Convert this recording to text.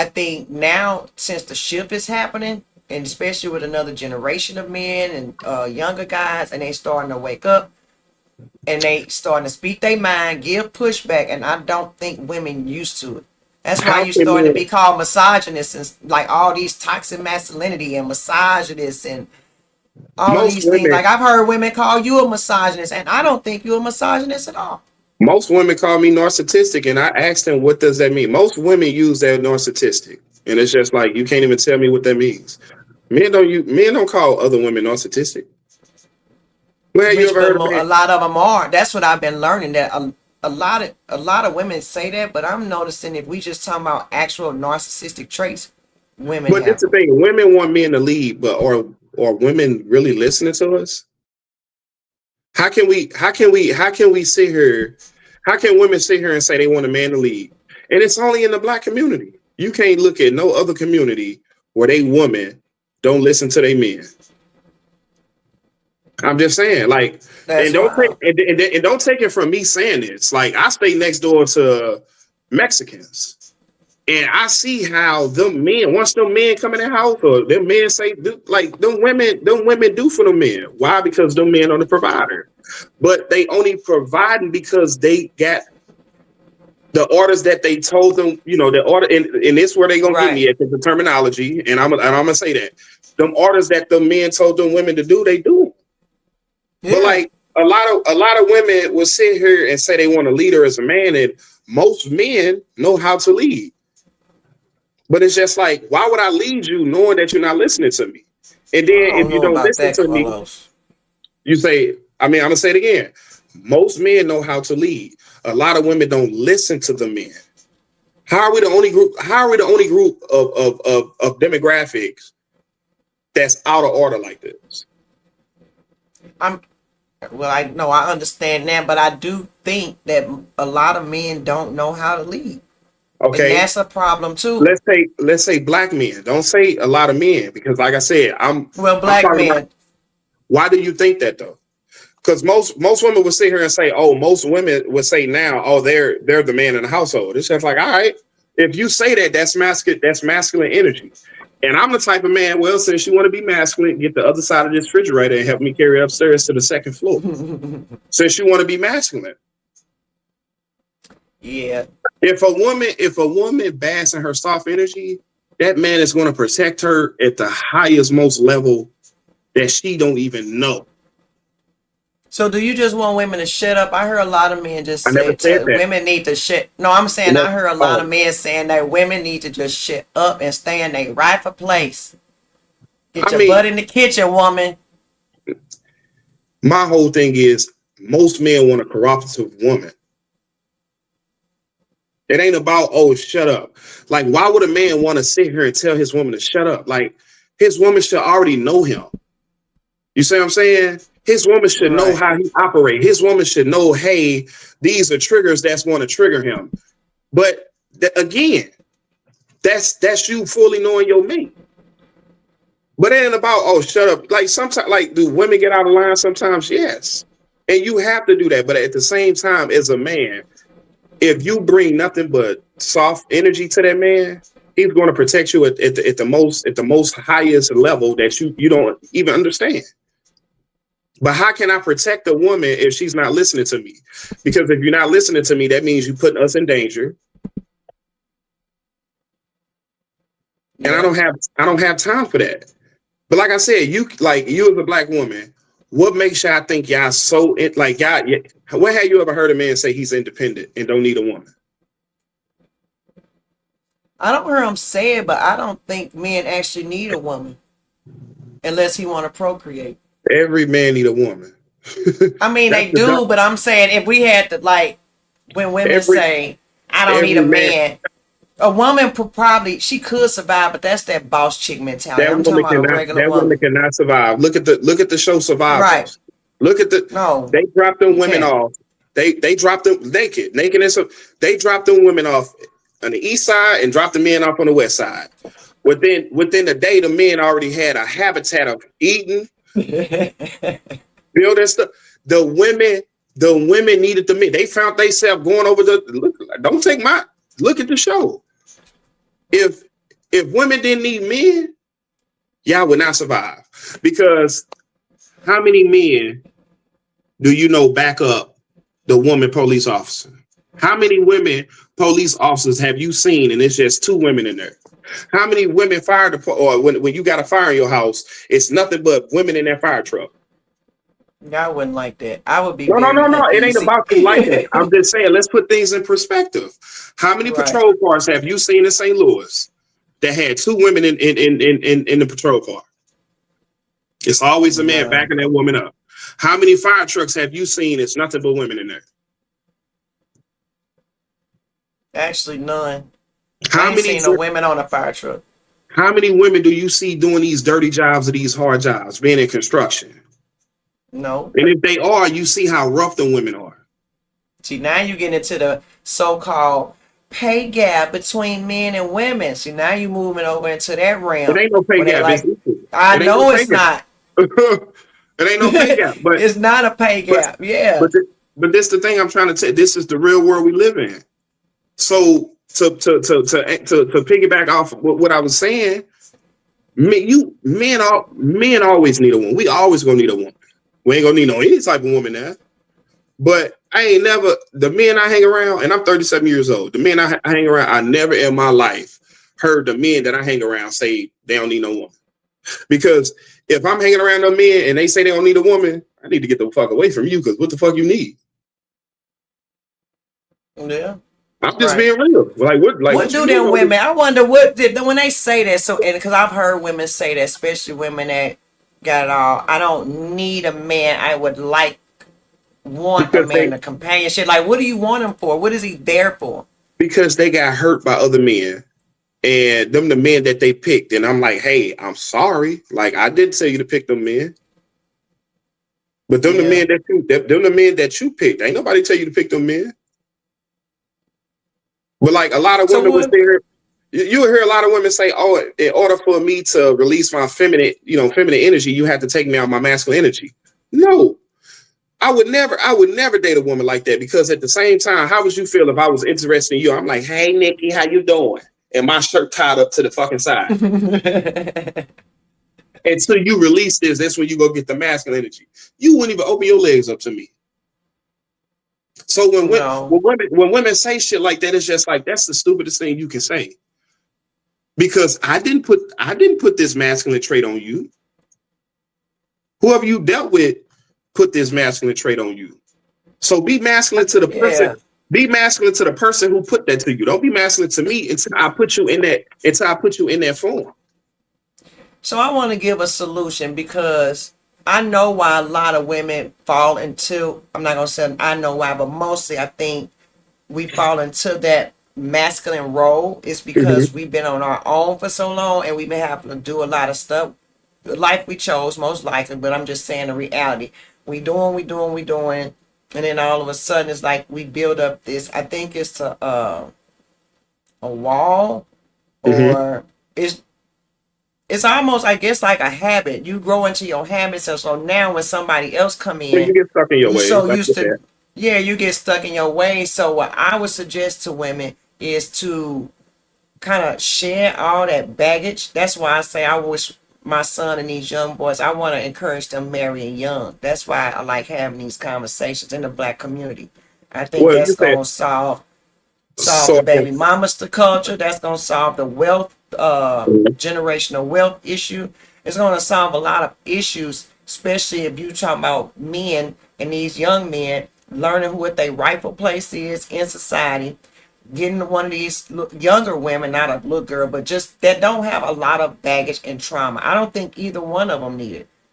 I think now, since the shift is happening, and especially with another generation of men and younger guys, and they starting to wake up and they starting to speak their mind, give pushback, and I don't think women used to it. That's why How you can starting to men? be called misogynist and like all these toxic masculinity and misogynist and all of Most these things. women, Like I've heard women call you a misogynist, and I don't think you're a misogynist at all. most women call me narcissistic, and I asked them, "What does that mean?" Most women use that narcissistic, and it's just like you can't even tell me what that means. Men don't call other women narcissistic. Well, have you Which, ever but heard of a man? lot of them are. That's what I've been learning. That a lot of women say that, but I'm noticing if we just talking about actual narcissistic traits, women But have that's the them. thing: women want men to lead, but are women really listening to us? How can we sit here? How can women sit here and say they want a man to lead? And it's only in the black community. You can't look at no other community where they women don't listen to their men. I'm just saying, like, and That's don't take wild. and don't take it from me saying this. Like, I stay next door to Mexicans, and I see how them men, once them men come in the house, or them men say, like, them women do for them men. Why? Because them men are the provider, but they only providing because they got the orders that they told them. The order, and this where they gonna get Right. me at the terminology, and I'm gonna say that them orders that the men told them women to do, they do. But Yeah. like a lot of women will sit here and say they want a leader as a man, and most men know how to lead. But it's just like, why would I lead you knowing that you're not listening to me? And I then don't if you know don't about listen that, to me, Carlos. you say, I'm gonna say it again. Most men know how to lead. A lot of women don't listen to the men. How are we the only group? How are we the only group of demographics that's out of order like this? I'm well. I know I understand that, but I do think that a lot of men don't know how to lead, and Okay, that's a problem too. let's say black men. Don't say a lot of men, because like I said, Well, I'm black talking about, men. why do you think that though? Because most women would sit here and say, oh, most women would say now, oh, they're the man in the household. It's just like, all right, if you say that, that's masculine energy. And I'm the type of man, well, since you want to be masculine, get the other side of this refrigerator and help me carry it upstairs to the second floor. Since you want to be masculine. Yeah. If a woman basks in her soft energy, that man is going to protect her at the highest, most level that she don't even know. So do you just want women to shut up? I heard a lot of men just I never say said to that. women need to shut. No, I'm saying No, I heard a lot of oh, men saying that women need to just shut up and stay in their rightful place. Get I your mean, butt in the kitchen, woman. my whole thing is most men want a cooperative woman. It ain't about, oh, shut up. Like, why would a man want to sit here and tell his woman to shut up? Like, his woman should already know him. You see what I'm saying? His woman should know Right. how he operates. His woman should know, hey, these are triggers that's going to trigger him. But again, that's you fully knowing your mate. But it ain't about, oh, shut up. Like, sometimes, like, do women get out of line sometimes? Yes. And you have to do that. But at the same time, as a man, if you bring nothing but soft energy to that man, he's going to protect you at the most highest level that you don't even understand. But how can I protect a woman if she's not listening to me? Because if you're not listening to me, that means you're putting us in danger. And I Yeah. don't have I don't have time for that. But like I said, you as a black woman, what makes y'all think y'all so like y'all? When have you ever heard a man say he's independent and don't need a woman? I don't hear him say it, but I don't think men actually need a woman unless he want to procreate. Every man need a woman. I mean, That's they the do, but I'm saying if we had to, like, when women every say, I don't need every a man. man, a woman probably, she could survive, but that's that boss chick mentality. That I'm talking woman about a cannot. regular That woman woman. cannot survive. Look at the show Right. Survivors. Look at the. No, They dropped them you women can't. off. They dropped them naked and so they dropped them women off on the east side and dropped the men off on the west side. Within a day, the men already had a habitat of eating, building stuff. The women, the women needed the men. They found themselves going over the look. Don't take my look at the show. If If women didn't need men, y'all would not survive. Because how many men do you know back up the woman police officer? How many women police officers have you seen and it's just 2 women in there? How many women fire or when you got a fire in your house, it's nothing but women in that fire truck? I wouldn't like that. I would be No, no, very no, no. It ain't uneasy. about you like that. I'm just saying, let's put things in perspective. How many Right. patrol cars have you seen in St. Louis that had 2 women in the patrol car? It's always a man No. backing that woman up. How many fire trucks have you seen? It's nothing but women in there. Actually, none. I How ain't many seen no women on a fire truck. how many women do you see doing these dirty jobs or these hard jobs, being in construction? No. And if they are, you see how rough the women are. See, now you get into the so-called pay gap between men and women. See, now you moving over into that It realm ain't no pay where they gap. It's like, equal. I It ain't no know pay it's gap. not. It ain't no pay gap. But It's not a pay but gap. Yeah. but but this the thing I'm trying to tell. This is the real world we live in. So to piggyback off what I was saying, men always need a woman. We always gonna need a woman. We ain't gonna need no any type of woman now. But I ain't never the men I hang around, and I'm 37 years old. The men I hang around, I never in my life heard the men that I hang around say they don't need no woman. Because if I'm hanging around them men and they say they don't need a woman, I need to get the fuck away from you because what the fuck you need? Yeah. I'm just Right. being real. Like What what you do need? them women? I wonder what did when they say that. So, and because I've heard women say that, especially women that got it all. I don't need a man. I would want a Because man they in a companionship. Like, what do you want him for? What is he there for? because they got hurt by other men and them the men that they picked. And I'm like, hey, I'm sorry. Like I did tell you to pick them men. But them the Yeah. men them the men that you picked. Ain't nobody tell you to pick them men. But like a lot of So women would what? say, you would hear a lot of women say, "Oh, in order for me to release my feminine energy, you have to take me out my masculine energy." No, I would never date a woman like that because at the same time, how would you feel if I was interested in you? I'm like, "Hey, Nikki, how you doing?" And my shirt tied up to the fucking side. Until you release this, that's when you go get the masculine energy. You wouldn't even open your legs up to me. So No. when women say shit like that, it's just like that's the stupidest thing you can say. Because I didn't put this masculine trait on you. Whoever you dealt with put this masculine trait on you. So be masculine to the person. Yeah. Be masculine to the person who put that to you. Don't be masculine to me until I put you in that form. So I want to give a solution because I know why a lot of women fall into. I'm not gonna say I know why, but mostly I think we fall into that masculine role is because Mm-hmm. we've been on our own for so long and we've been having to do a lot of stuff. The life we chose, most likely, but I'm just saying the reality. We doing, and then all of a sudden it's like we build up this. I think it's a wall, Mm-hmm. or it's almost I guess like a habit. You grow into your habits, and so now when somebody else come When you in, get stuck in your you ways, so I used get to, that. yeah, you get stuck in your ways. So what I would suggest to women is to kind of shed all that baggage. That's why I say I wish my son and these young boys, I want to encourage them marrying young. That's why I like having these conversations in the black community. I think Well, that's you said gonna solve the so. baby mamas the culture. That's gonna solve the wealth generational wealth issue. It's gonna solve a lot of issues, especially if you talk about men and these young men learning what their rightful place is in society, getting one of these younger women, not a little girl, but just that don't have a lot of baggage and trauma. I don't think either one of them need it.